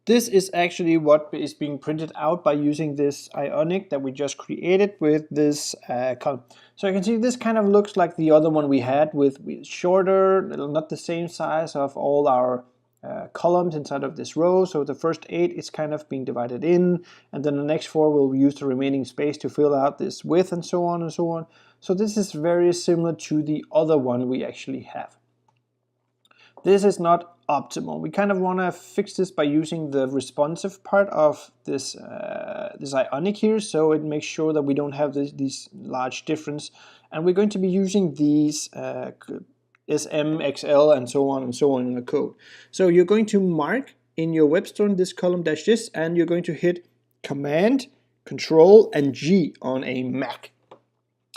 This is actually what is being printed out by using this Ionic that we just created with this column. So you can see this kind of looks like the other one we had with shorter, not the same size of all our columns inside of this row. So the first 8 is kind of being divided in, and then the next 4 will use the remaining space to fill out this width and so on and so on. So this is very similar to the other one we actually have. This is not optimal. We kind of want to fix this by using the responsive part of this this Ionic here, so it makes sure that we don't have these large difference. And we're going to be using these SM, XL, and so on in the code. So you're going to mark in your web store in this column dash this, and you're going to hit Command, Control, and G on a Mac.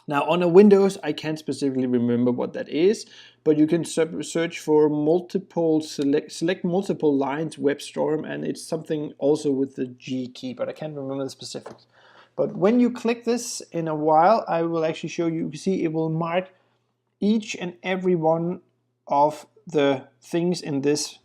Now on a Windows, I can't specifically remember what that is, but you can search for select multiple lines WebStorm, and it's something also with the G key, but I can't remember the specifics. But when you click this in a while, I will actually show you. You can see it will mark each and every one of the things in this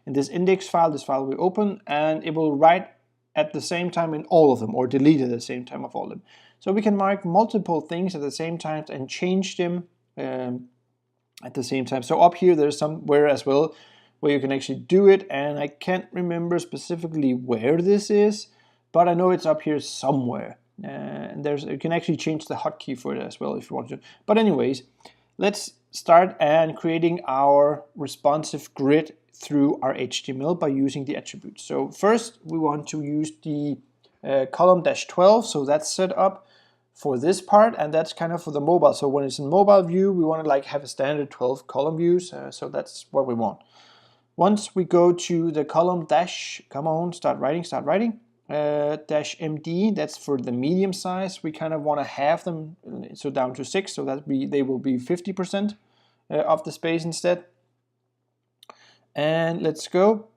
index file, this file we open, and it will write at the same time in all of them, or delete at the same time of all of them. So we can mark multiple things at the same time and change them at the same time. So up here there's somewhere as well where you can actually do it, and I can't remember specifically where this is, but I know it's up here somewhere. And you can actually change the hotkey for it as well if you want to. But anyways, let's start and creating our responsive grid through our HTML by using the attributes. So first we want to use the column dash 12, so that's set up for this part, and that's kind of for the mobile. So when it's in mobile view, we want to like have a standard 12 column views, so that's what we want. Once we go to the column dash, come on, start writing, dash MD, that's for the medium size. We kind of want to halve them, so down to 6, so that they will be 50% of the space instead. And let's go,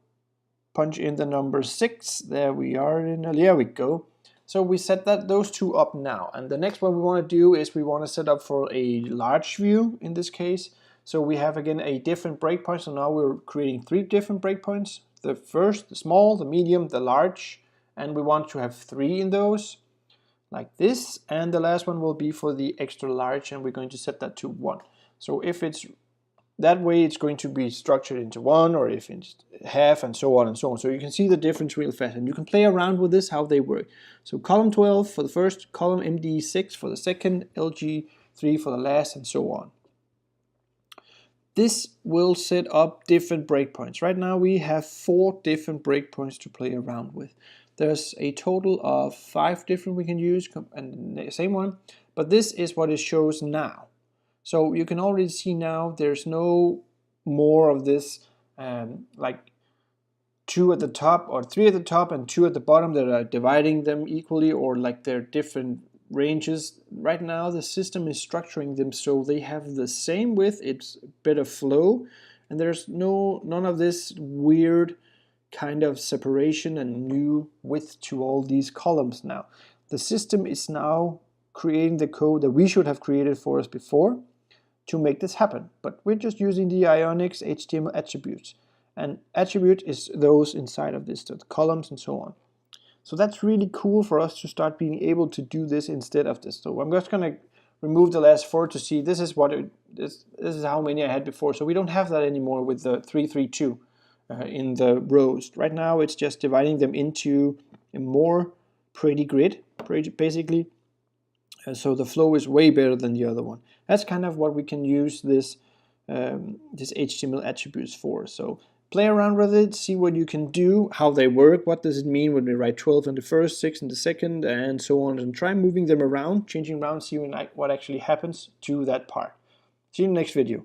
punch in the number 6, there we are, there we go. So we set those two up now, and the next one we want to do is we want to set up for a large view in this case. So we have again a different breakpoint, so now we're creating 3 different breakpoints. The first, the small, the medium, the large, and we want to have 3 in those, like this, and the last one will be for the extra large, and we're going to set that to 1. So if it's that way, it's going to be structured into 1, or if it's half, and so on and so on. So you can see the difference real fast, and you can play around with this, how they work. So column 12 for the first, column MD6 for the second, LG3 for the last, and so on. This will set up different breakpoints. Right now we have 4 different breakpoints to play around with. There's a total of 5 different we can use, and the same one, but this is what it shows now. So you can already see now there's no more of this like 2 at the top or 3 at the top and 2 at the bottom that are dividing them equally, or like they're different ranges. Right now the system is structuring them so they have the same width, it's a bit of flow, and there's none of this weird kind of separation and new width to all these columns now. The system is now creating the code that we should have created for us before to make this happen, but we're just using the Ionic's HTML attributes, and attribute is those inside of this, so the columns and so on. So that's really cool for us to start being able to do this instead of this. So I'm just going to remove the last 4 to see this is what this is how many I had before. So we don't have that anymore with the 332 in the rows. Right now it's just dividing them into a more pretty grid, basically. So the flow is way better than the other one. That's kind of what we can use this HTML attributes for. So play around with it, see what you can do, how they work, what does it mean when we write 12 in the first, 6 in the second, and so on, and try moving them around, changing around, see what actually happens to that part. See you in the next video.